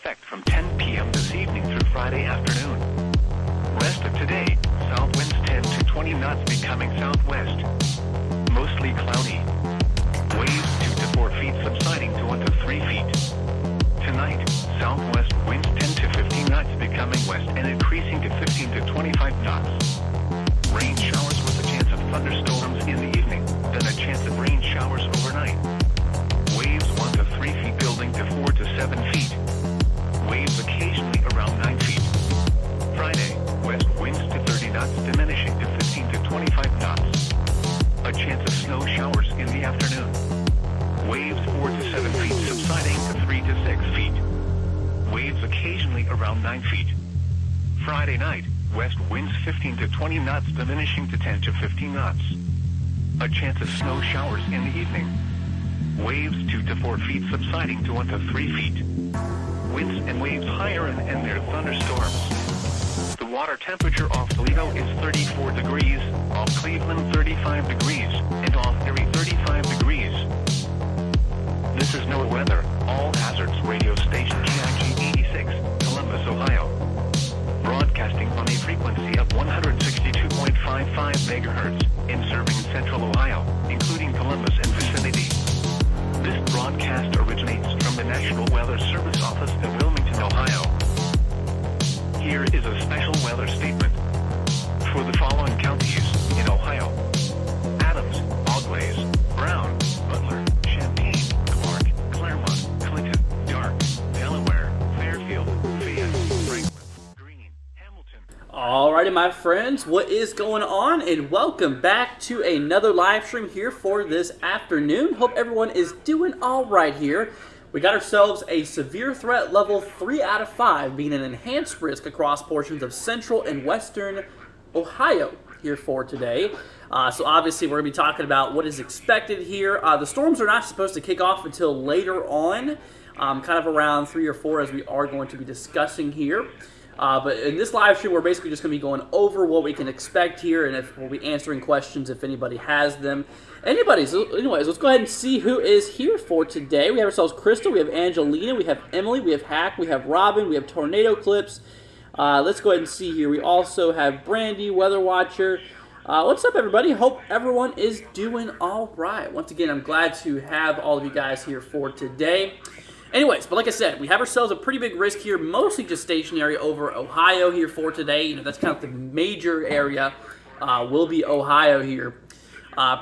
effect from 10 p.m. this evening through Friday afternoon. Rest of today, south winds 10 to 20 knots becoming southwest. Mostly cloudy. Waves 2 to 4 feet subsiding to 1 to 3 feet. Tonight, southwest winds 10 to 15 knots becoming west and increasing to 15 to 25 knots. Rain showers with a chance of thunderstorms in the evening, then a chance of rain showers overnight. Waves 1 to 3 feet building to 4 to 7 feet. Waves occasionally around 9 feet. Friday, west winds to 30 knots diminishing to 15 to 25 knots. A chance of snow showers in the afternoon. Waves 4 to 7 feet subsiding to 3 to 6 feet. Waves occasionally around 9 feet. Friday night, west winds 15 to 20 knots diminishing to 10 to 15 knots. A chance of snow showers in the evening. Waves 2 to 4 feet subsiding to 1 to 3 feet. Winds and waves higher and their thunderstorms. The water temperature off Toledo is 34 degrees, off Cleveland 35 degrees, and off Erie 35 degrees. This is NOAA weather, all hazards radio station KIG 86, Columbus, Ohio. Broadcasting on a frequency of 162.55 MHz and serving Central Ohio, including Columbus and vicinity. This broadcast originates from the National Weather Service Office in Wilmington, Ohio. Here is a special weather statement for the following counties in Ohio: Adams, Auglaize, Brown, Butler, Champaign, Clark, Claremont, Clinton, Dark, Delaware, Fairfield, Fayette, Franklin, Greene, Hamilton. Alrighty, my friends, what is going on? And welcome back to another live stream here for this afternoon. Hope everyone is doing all right here. We got ourselves a severe threat level 3 out of 5, being an enhanced risk across portions of central and western Ohio here for today. So obviously we're going to be talking about what is expected here. The storms are not supposed to kick off until later on, kind of around 3 or 4, as we are going to be discussing here. But in this live stream, we're basically just going to be going over what we can expect here, and if we'll be answering questions if anybody has them. Anyways, let's go ahead and see who is here for today. We have ourselves Crystal, we have Angelina, we have Emily, we have Hack, we have Robin, we have Tornado Clips. Let's go ahead and see here. We also have Brandy, Weather Watcher. What's up, everybody? Hope everyone is doing all right. Once again, I'm glad to have all of you guys here for today. Anyways, but like I said, we have ourselves a pretty big risk here, mostly just stationary over Ohio here for today. That's kind of the major area will be Ohio here.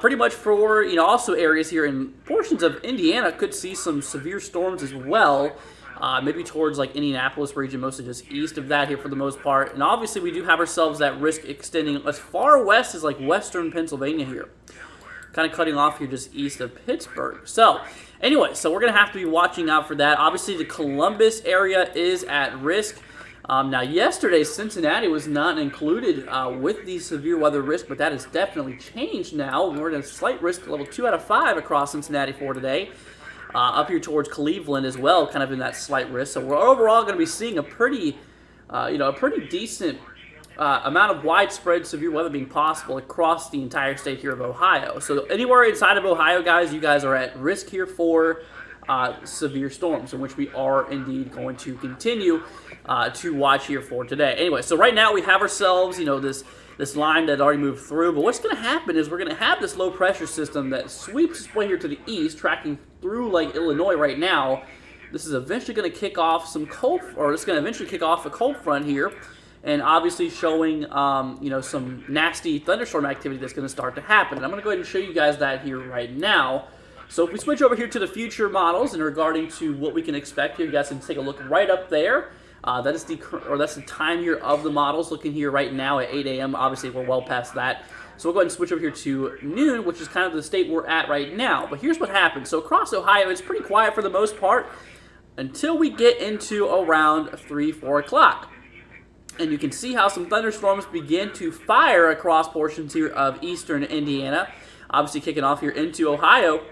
Pretty much for, also areas here in portions of Indiana could see some severe storms as well. Maybe towards like Indianapolis region, mostly just east of that here for the most part. And obviously we do have ourselves that risk extending as far west as like western Pennsylvania here. Kind of cutting off here just east of Pittsburgh. So anyway, so we're going to have to be watching out for that. Obviously the Columbus area is at risk. Now yesterday Cincinnati was not included with the severe weather risk, but that has definitely changed now. We're in a slight risk level 2 out of 5 across Cincinnati for today. Up here towards Cleveland as well, kind of in that slight risk. So we're overall going to be seeing a pretty decent amount of widespread severe weather being possible across the entire state here of Ohio. So anywhere inside of Ohio, guys, you guys are at risk here for severe storms, in which we are indeed going to continue to watch here for today. Anyway, so right now we have ourselves, this line that already moved through. But what's going to happen is we're going to have this low pressure system that sweeps its way here to the east, tracking through like Illinois right now. This is eventually going to kick off some cold, or it's going to eventually kick off a cold front here, and obviously showing some nasty thunderstorm activity that's going to start to happen. And I'm going to go ahead and show you guys that here right now. So if we switch over here to the future models and regarding to what we can expect here, you guys can take a look right up there. That's the time here of the models, looking here right now at 8 a.m. Obviously, we're well past that. So we'll go ahead and switch over here to noon, which is kind of the state we're at right now. But here's what happens. So across Ohio, it's pretty quiet for the most part until we get into around 3, 4 o'clock. And you can see how some thunderstorms begin to fire across portions here of eastern Indiana. Obviously kicking off here into Ohio.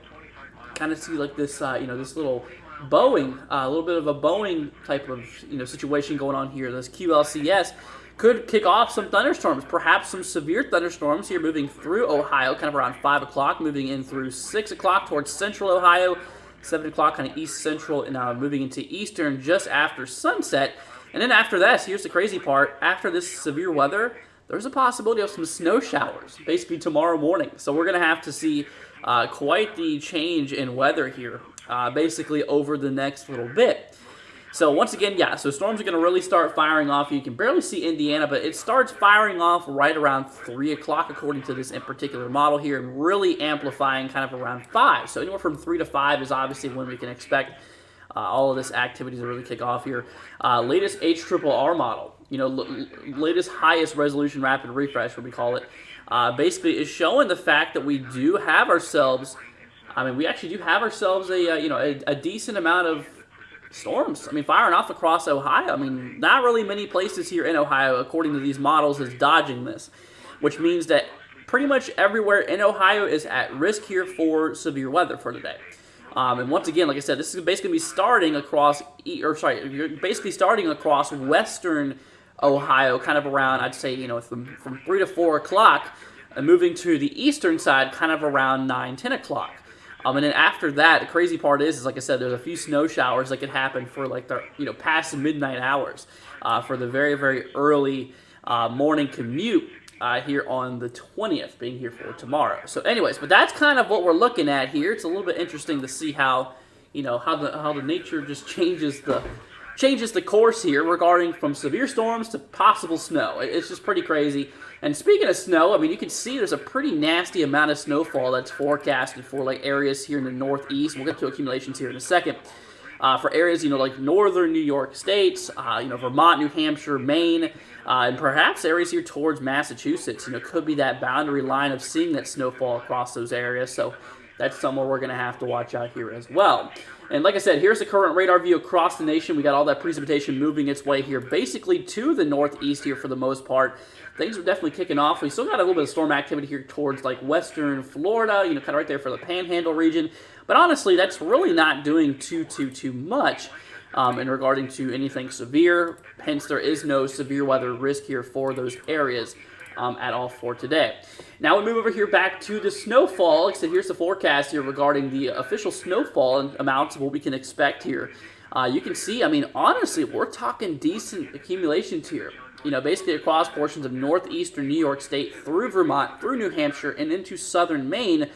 Kind of see like this, this little Boeing, a little bit of a Boeing type of situation going on here. This QLCS could kick off some thunderstorms, perhaps some severe thunderstorms here moving through Ohio, kind of around 5 o'clock, moving in through 6 o'clock towards central Ohio, 7 o'clock kind of east central, and moving into eastern just after sunset. And then after that, here's the crazy part, after this severe weather, there's a possibility of some snow showers, basically tomorrow morning. So we're going to have to see quite the change in weather here, basically over the next little bit. So once again, yeah, so storms are going to really start firing off. You can barely see Indiana, but it starts firing off right around 3 o'clock, according to this in particular model here, and really amplifying kind of around 5. So anywhere from 3 to 5 is obviously when we can expect all of this activity to really kick off here. Latest HRRR model, latest highest resolution rapid refresh, what we call it, basically is showing the fact that we do have ourselves, we actually do have ourselves a decent amount of storms. Firing off across Ohio. Not really many places here in Ohio, according to these models, is dodging this, which means that pretty much everywhere in Ohio is at risk here for severe weather for today. And once again, like I said, this is basically going to be starting across, starting across western Ohio, kind of around, I'd say, from 3 to 4 o'clock, and moving to the eastern side, kind of around 9, 10 o'clock. And then after that, the crazy part is like I said, there's a few snow showers that could happen for like the past the midnight hours for the very, very early morning commute here on the 20th, being here for tomorrow. So anyways, but that's kind of what we're looking at here. It's a little bit interesting to see how how the nature just changes the course here regarding from severe storms to possible snow. It's just pretty crazy. And speaking of snow, you can see there's a pretty nasty amount of snowfall that's forecasted for like areas here in the northeast. We'll get to accumulations here in a second. For areas, like northern New York states, Vermont, New Hampshire, Maine, and perhaps areas here towards Massachusetts, could be that boundary line of seeing that snowfall across those areas. So that's somewhere we're going to have to watch out here as well. And like I said, here's the current radar view across the nation. We got all that precipitation moving its way here, basically to the northeast here for the most part. Things are definitely kicking off. We still got a little bit of storm activity here towards like western Florida, kind of right there for the Panhandle region. But honestly, that's really not doing too much in regarding to anything severe. Hence, there is no severe weather risk here for those areas at all for today. Now we move over here back to the snowfall. Like I said, here's the forecast here regarding the official snowfall and amounts of what we can expect here. You can see, honestly, we're talking decent accumulations here. Basically across portions of northeastern New York State through Vermont, through New Hampshire, and into southern Maine,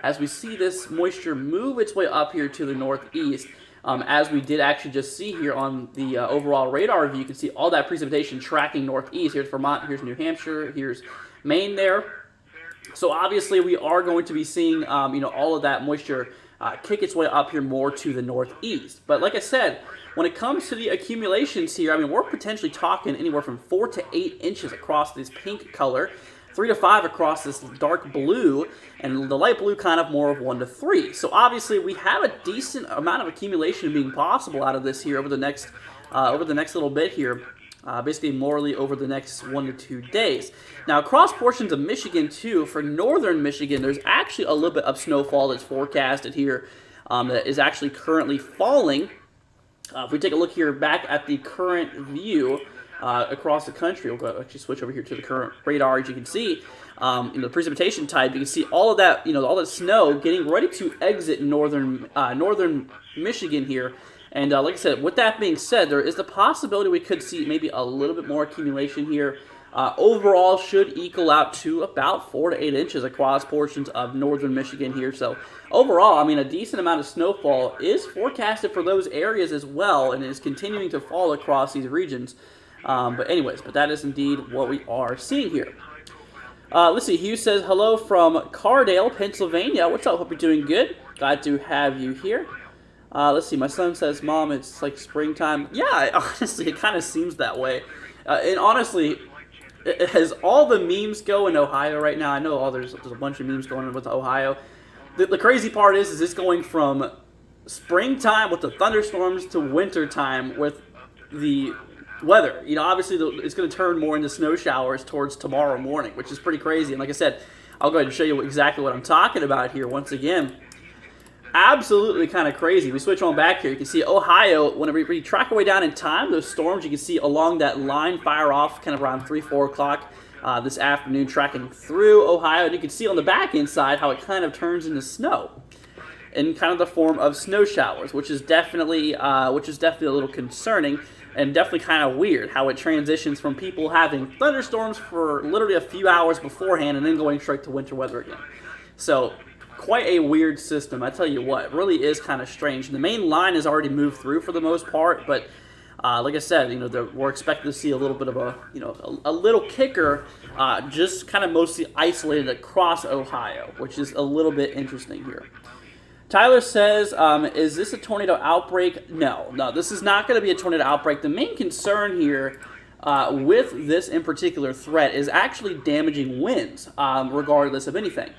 as we see this moisture move its way up here to the northeast. As we did actually just see here on the overall radar view, you can see all that precipitation tracking northeast. Here's Vermont, here's New Hampshire, here's Maine there. So obviously we are going to be seeing, all of that moisture kick its way up here more to the northeast. But like I said, when it comes to the accumulations here, we're potentially talking anywhere from 4 to 8 inches across this pink color, 3 to 5 across this dark blue, and the light blue kind of more of 1 to 3. So obviously we have a decent amount of accumulation being possible out of this here over the next little bit here. Basically morally over the next 1 to 2 days. Now across portions of Michigan too, for northern Michigan, there's actually a little bit of snowfall that's forecasted here that is actually currently falling. If we take a look here back at the current view across the country, we'll actually switch over here to the current radar. As you can see, the precipitation type, you can see all of that, all that snow getting ready to exit northern Michigan here. And like I said, with that being said, there is the possibility we could see maybe a little bit more accumulation here. Overall, should equal out to about 4 to 8 inches across portions of northern Michigan here. So overall, a decent amount of snowfall is forecasted for those areas as well, and is continuing to fall across these regions. But that is indeed what we are seeing here. Let's see, Hugh says, hello from Cardale, Pennsylvania. What's up? Hope you're doing good. Glad to have you here. Let's see, my son says, Mom, it's like springtime. Yeah, honestly, it kind of seems that way. And honestly, as all the memes go in Ohio right now, I know there's a bunch of memes going on with Ohio. The crazy part is it's going from springtime with the thunderstorms to wintertime with the weather. Obviously, it's going to turn more into snow showers towards tomorrow morning, which is pretty crazy. And like I said, I'll go ahead and show you exactly what I'm talking about here once again. Absolutely kind of crazy. We switch on back here. You can see Ohio, whenever we track our way down in time, those storms you can see along that line fire off kind of around 3, 4 o'clock this afternoon, tracking through Ohio. And you can see on the back end side how it kind of turns into snow. in kind of the form of snow showers, which is definitely a little concerning and definitely kind of weird how it transitions from people having thunderstorms for literally a few hours beforehand and then going straight to winter weather again. So quite a weird system. I tell you what, it really is kind of strange. The main line has already moved through for the most part, but like I said, we're expected to see a little bit of a little kicker, just kind of mostly isolated across Ohio, which is a little bit interesting here. Tyler says, is this a tornado outbreak? No, this is not going to be a tornado outbreak. The main concern here with this in particular threat is actually damaging winds, regardless of anything.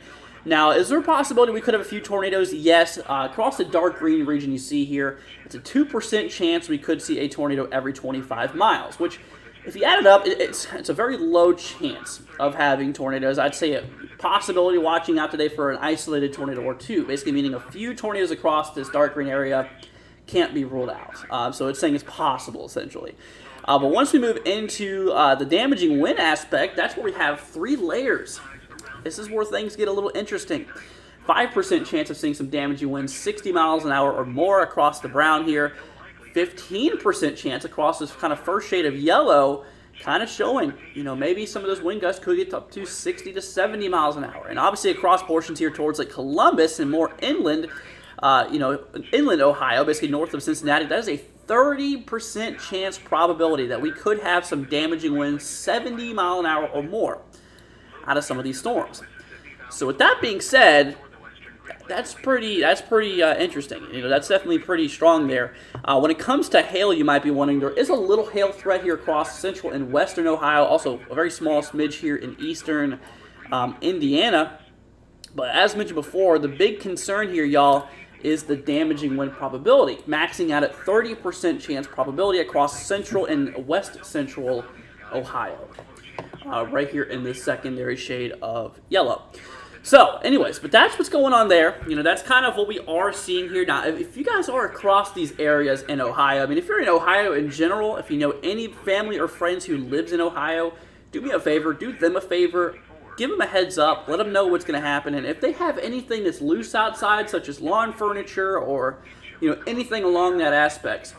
Now, is there a possibility we could have a few tornadoes? Yes. Across the dark green region you see here, it's a 2% chance we could see a tornado every 25 miles, which, if you add it up, it's a very low chance of having tornadoes. I'd say a possibility watching out today for an isolated tornado or two, basically meaning a few tornadoes across this dark green area can't be ruled out. So it's saying it's possible, essentially. But once we move into the damaging wind aspect, that's where we have 3 layers. This is where things get a little interesting. 5% chance of seeing some damaging winds, 60 miles an hour or more across the brown here. 15% chance across this kind of first shade of yellow, kind of showing, maybe some of those wind gusts could get up to 60 to 70 miles an hour. And obviously across portions here towards like Columbus and more inland, inland Ohio, basically north of Cincinnati, that is a 30% chance probability that we could have some damaging winds, 70 mile an hour or more, out of some of these storms. So with that being said, that's pretty interesting. That's definitely pretty strong there. When it comes to hail, you might be wondering, there is a little hail threat here across central and western Ohio, also a very small smidge here in eastern Indiana. But as mentioned before, the big concern here, y'all, is the damaging wind probability, maxing out at 30% chance probability across central and west central Ohio. Right here in this secondary shade of yellow. So, anyways, but that's what's going on there. That's kind of what we are seeing here. Now, if you guys are across these areas in Ohio, if you're in Ohio in general, if you know any family or friends who lives in Ohio, do me a favor, do them a favor, give them a heads up, let them know what's going to happen, and if they have anything that's loose outside, such as lawn furniture or, anything along that aspect.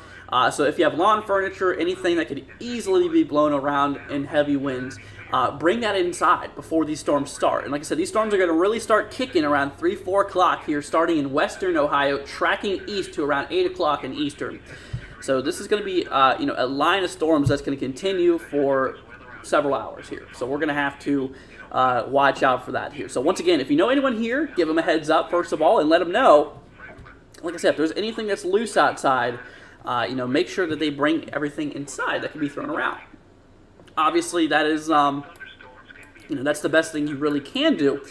So if you have lawn furniture, anything that could easily be blown around in heavy winds, bring that inside before these storms start. And like I said, these storms are going to really start kicking around 3, 4 o'clock here, starting in western Ohio, tracking east to around 8 o'clock in eastern. So this is going to be, a line of storms that's going to continue for several hours here. So we're going to have to watch out for that here. So once again, if you know anyone here, give them a heads up, first of all, and let them know, like I said, if there's anything that's loose outside, make sure that they bring everything inside that can be thrown around. Obviously, that is, that's the best thing you really can do.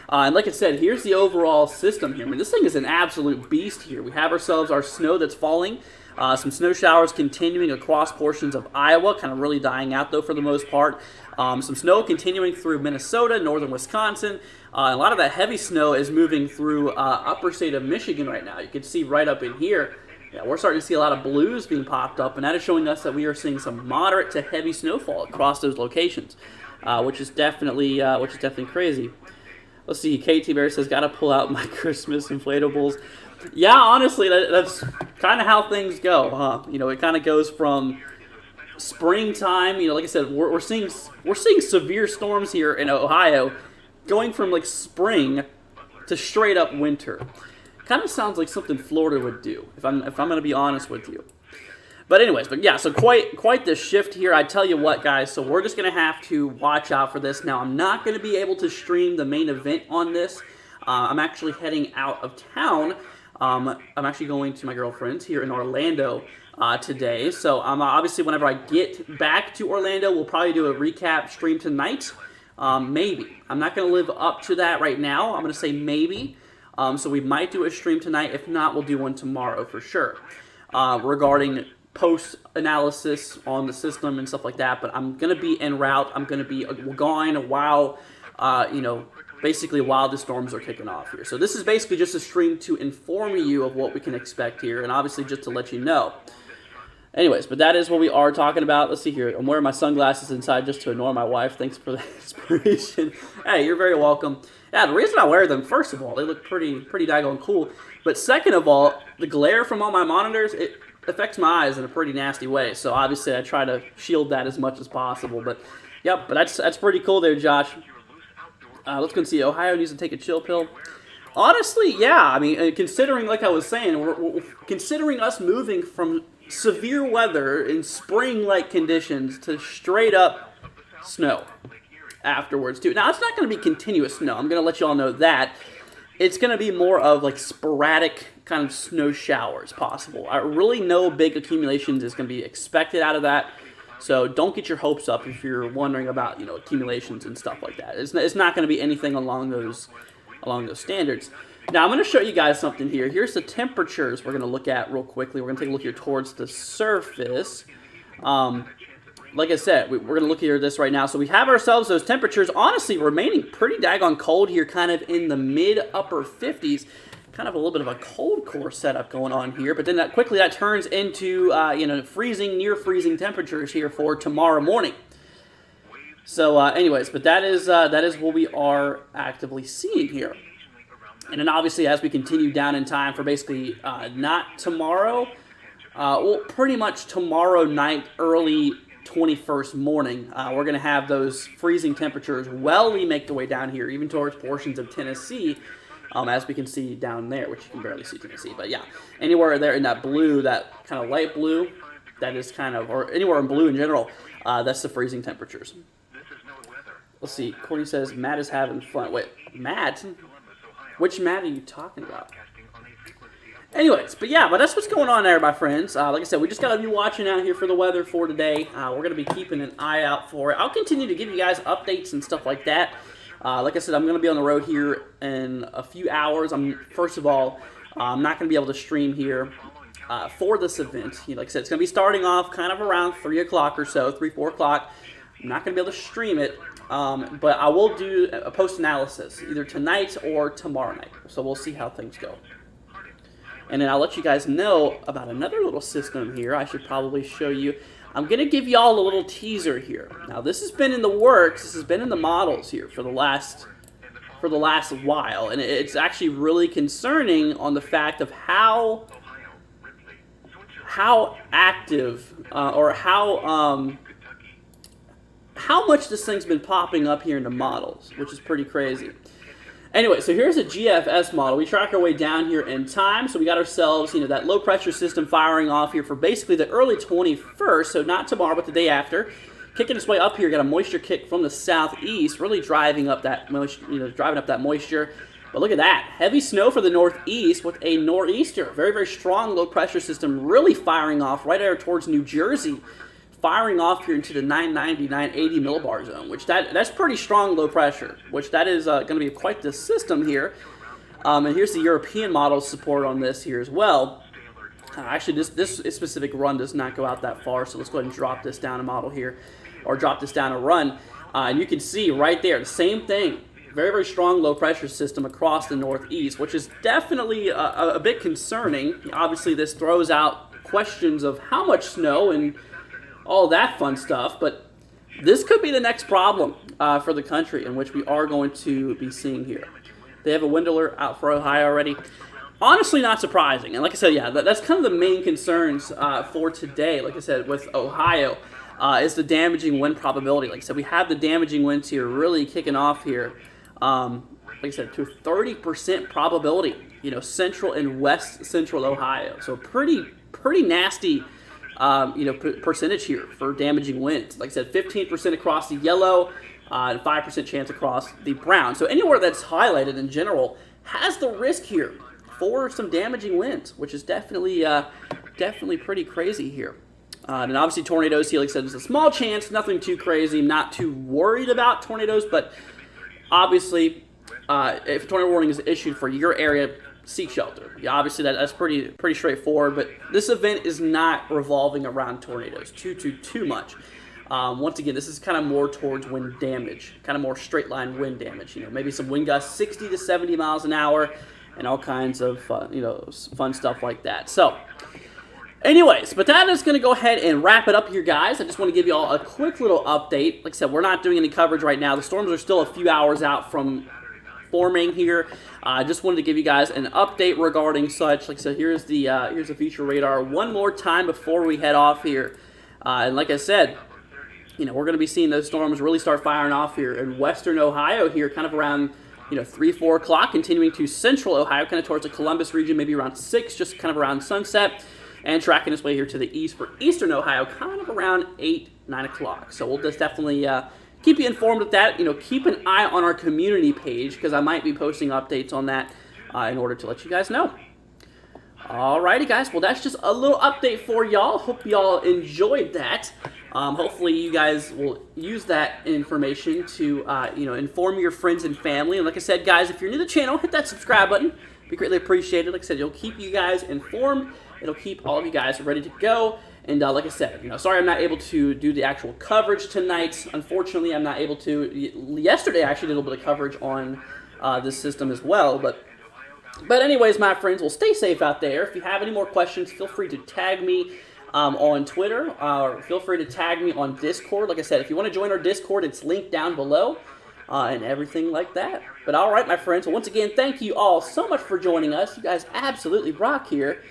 And like I said, here's the overall system here. This thing is an absolute beast here. We have ourselves our snow that's falling. Some snow showers continuing across portions of Iowa, kind of really dying out, though, for the most part. Some snow continuing through Minnesota, northern Wisconsin. A lot of that heavy snow is moving through upper state of Michigan right now. You can see right up in here. Yeah, we're starting to see a lot of blues being popped up, and that is showing us that we are seeing some moderate to heavy snowfall across those locations, which is definitely crazy. Let's see. KT Bear says, "Gotta pull out my Christmas inflatables." Yeah, honestly, that's kind of how things go, huh? It kind of goes from springtime. Like I said, we're seeing severe storms here in Ohio, going from like spring to straight up winter. Kind of sounds like something Florida would do, if I'm going to be honest with you. But anyways, so quite the shift here. I tell you what, guys, so we're just going to have to watch out for this. Now, I'm not going to be able to stream the main event on this. I'm actually heading out of town. I'm actually going to my girlfriend's here in Orlando today. So obviously, whenever I get back to Orlando, we'll probably do a recap stream tonight. Maybe. I'm not going to live up to that right now. I'm going to say maybe. So we might do a stream tonight. If not, we'll do one tomorrow for sure, regarding post-analysis on the system and stuff like that. But I'm going to be en route. I'm going to be gone while, basically while the storms are kicking off here. So this is basically just a stream to inform you of what we can expect here, and obviously just to let you know. Anyways, but that is what we are talking about. Let's see here. I'm wearing my sunglasses inside just to annoy my wife. Thanks for the inspiration. Hey, you're very welcome. Yeah, the reason I wear them, first of all, they look pretty daggone cool. But second of all, the glare from all my monitors, it affects my eyes in a pretty nasty way. So obviously I try to shield that as much as possible. But yep, but that's pretty cool there, Josh. Let's go and see. Ohio needs to take a chill pill. Honestly, yeah. I mean, considering, like I was saying, we're considering us moving from severe weather in spring-like conditions to straight up snow afterwards too. Now it's not going to be continuous snow. I'm going to let you all know that. It's going to be more of like sporadic kind of snow showers possible. Really no big accumulations is going to be expected out of that. So don't get your hopes up if you're wondering about, accumulations and stuff like that. It's not going to be anything along those standards. Now, I'm going to show you guys something here. Here's the temperatures we're going to look at real quickly. We're going to take a look here towards the surface. Like I said, we're going to look here at this right now. So we have ourselves those temperatures, honestly, remaining pretty daggone cold here, kind of in the mid-upper 50s. Kind of a little bit of a cold core setup going on here. But then that quickly turns into, freezing, near freezing temperatures here for tomorrow morning. So, anyways, but that is what we are actively seeing here. And then obviously as we continue down in time for basically not tomorrow, pretty much tomorrow night, early 21st morning, we're going to have those freezing temperatures make their way down here, even towards portions of Tennessee, as we can see down there, which you can barely see Tennessee. But yeah, anywhere there in that blue, that kind of light blue, that is kind of, or anywhere in blue in general, that's the freezing temperatures. Let's see, Courtney says, Matt is having fun. Wait, Matt? Which Matt are you talking about? Anyways, but that's what's going on there, my friends. Like I said, we just got to be watching out here for the weather for today. We're going to be keeping an eye out for it. I'll continue to give you guys updates and stuff like that. Like I said, I'm going to be on the road here in a few hours. First of all, I'm not going to be able to stream here for this event. Like I said, it's going to be starting off kind of around 3 o'clock or so, 3, 4 o'clock. I'm not going to be able to stream it. But I will do a post-analysis either tonight or tomorrow night. So we'll see how things go. And then I'll let you guys know about another little system here I should probably show you. I'm going to give you all a little teaser here. Now this has been in the works. This has been in the models here for the last while. And it's actually really concerning on the fact of how active or how much this thing's been popping up here in the models, which is pretty crazy. Anyway, so here's a GFS model. We track our way down here in time. So we got ourselves, that low pressure system firing off here for basically the early 21st. So not tomorrow, but the day after. Kicking its way up here, got a moisture kick from the southeast, really driving up that moisture. But look at that. Heavy snow for the northeast with a nor'easter. Very, very strong low pressure system really firing off right there towards New Jersey. Firing off here into the 990, 980 millibar zone, which that's pretty strong low pressure, which that is going to be quite the system here. And here's the European model support on this here as well. Actually, this specific run does not go out that far, so let's go ahead and drop this down a model here, or drop this down a run. And you can see right there, the same thing. Very, very strong low pressure system across the northeast, which is definitely a bit concerning. Obviously, this throws out questions of how much snow and all that fun stuff, but this could be the next problem for the country, in which we are going to be seeing here. They have a wind alert out for Ohio already. Honestly, not surprising. And like I said, that's kind of the main concerns for today. Like I said, with Ohio, is the damaging wind probability. Like I said, we have the damaging winds here really kicking off here. Like I said, to 30% probability, central and west central Ohio. So pretty nasty percentage here for damaging winds. Like I said, 15% across the yellow, and 5% chance across the brown. So anywhere that's highlighted in general has the risk here for some damaging winds, which is definitely pretty crazy here. And obviously tornadoes here, like I said, there's a small chance, nothing too crazy. I'm not too worried about tornadoes, but obviously if a tornado warning is issued for your area, seek shelter. Yeah, obviously that's pretty straightforward, but this event is not revolving around tornadoes too much. Once again, this is kind of more towards wind damage, kind of more straight line wind damage. Maybe some wind gusts 60 to 70 miles an hour, and all kinds of fun stuff like that. So Anyways, but that is going to go ahead and wrap it up here, guys. I just want to give you all a quick little update. Like I said, we're not doing any coverage right now. The storms are still a few hours out from forming here. I just wanted to give you guys an update regarding such. Like I said, here's the future radar one more time before we head off here. And like I said, we're going to be seeing those storms really start firing off here in western Ohio here, kind of around 3, 4 o'clock, continuing to central Ohio, kind of towards the Columbus region, maybe around 6, just kind of around sunset. And tracking its way here to the east for eastern Ohio, kind of around 8, 9 o'clock. So we'll just definitely keep you informed of that. Keep an eye on our community page because I might be posting updates on that in order to let you guys know. Alrighty, guys. Well, that's just a little update for y'all. Hope y'all enjoyed that. Hopefully, you guys will use that information to inform your friends and family. And like I said, guys, if you're new to the channel, hit that subscribe button. It'd be greatly appreciated. Like I said, it'll keep you guys informed. It'll keep all of you guys ready to go. And like I said, sorry I'm not able to do the actual coverage tonight. Unfortunately, I'm not able to. Yesterday, I actually did a little bit of coverage on this system as well. But anyways, my friends, well, stay safe out there. If you have any more questions, feel free to tag me on Twitter. Or feel free to tag me on Discord. Like I said, if you want to join our Discord, it's linked down below. And everything like that. But all right, my friends. Well, once again, thank you all so much for joining us. You guys absolutely rock here.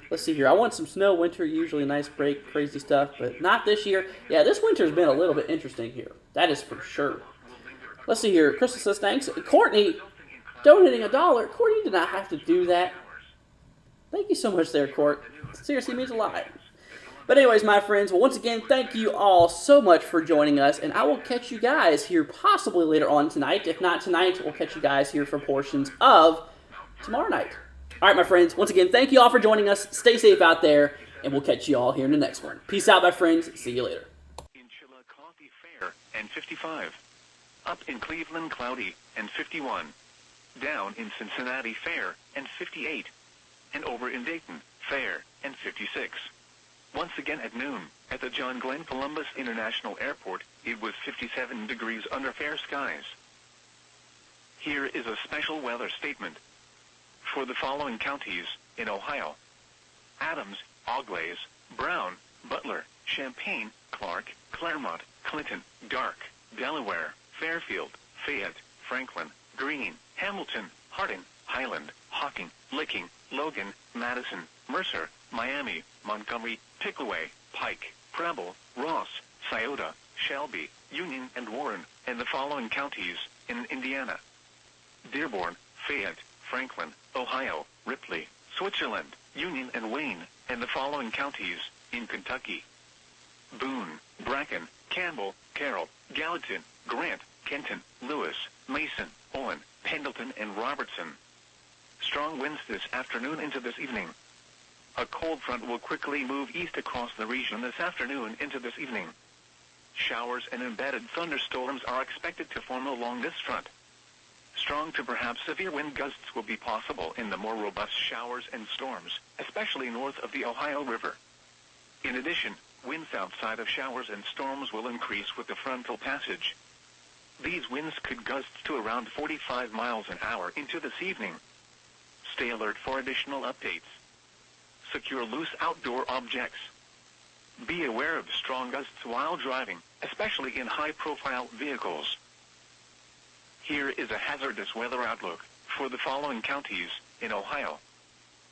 Let's see here. I want some snow, winter, usually a nice break, crazy stuff, but not this year. Yeah, this winter's been a little bit interesting here. That is for sure. Let's see here. Crystal says thanks. Courtney, donating $1. Courtney, you did not have to do that. Thank you so much there, Court. Seriously, means a lot. But anyways, my friends, well, once again, thank you all so much for joining us, and I will catch you guys here possibly later on tonight. If not tonight, we'll catch you guys here for portions of tomorrow night. All right, my friends, once again, thank you all for joining us. Stay safe out there, and we'll catch you all here in the next one. Peace out, my friends. See you later. In Chillicothe, fair and 55. Up in Cleveland, cloudy and 51. Down in Cincinnati, fair and 58. And over in Dayton, fair and 56. Once again at noon, at the John Glenn Columbus International Airport, it was 57 degrees under fair skies. Here is a special weather statement. For the following counties in Ohio: Adams, Auglaize, Brown, Butler, Champaign, Clark, Claremont, Clinton, Dark, Delaware, Fairfield, Fayette, Franklin, Greene, Hamilton, Hardin, Highland, Hocking, Licking, Logan, Madison, Mercer, Miami, Montgomery, Pickaway, Pike, Preble, Ross, Scioto, Shelby, Union, and Warren, and the following counties in Indiana: Dearborn, Fayette, Franklin, Ohio, Ripley, Switzerland, Union, and Wayne, and the following counties in Kentucky: Boone, Bracken, Campbell, Carroll, Gallatin, Grant, Kenton, Lewis, Mason, Owen, Pendleton, and Robertson. Strong winds this afternoon into this evening. A cold front will quickly move east across the region this afternoon into this evening. Showers and embedded thunderstorms are expected to form along this front. Strong to perhaps severe wind gusts will be possible in the more robust showers and storms, especially north of the Ohio River. In addition, winds outside of showers and storms will increase with the frontal passage. These winds could gust to around 45 miles an hour into this evening. Stay alert for additional updates. Secure loose outdoor objects. Be aware of strong gusts while driving, especially in high-profile vehicles. Here is a hazardous weather outlook for the following counties in Ohio: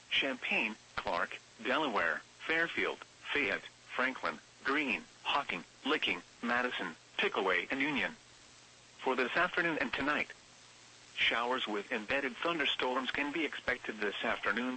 Champaign, Clark, Delaware, Fairfield, Fayette, Franklin, Greene, Hocking, Licking, Madison, Pickaway, and Union. For this afternoon and tonight, showers with embedded thunderstorms can be expected this afternoon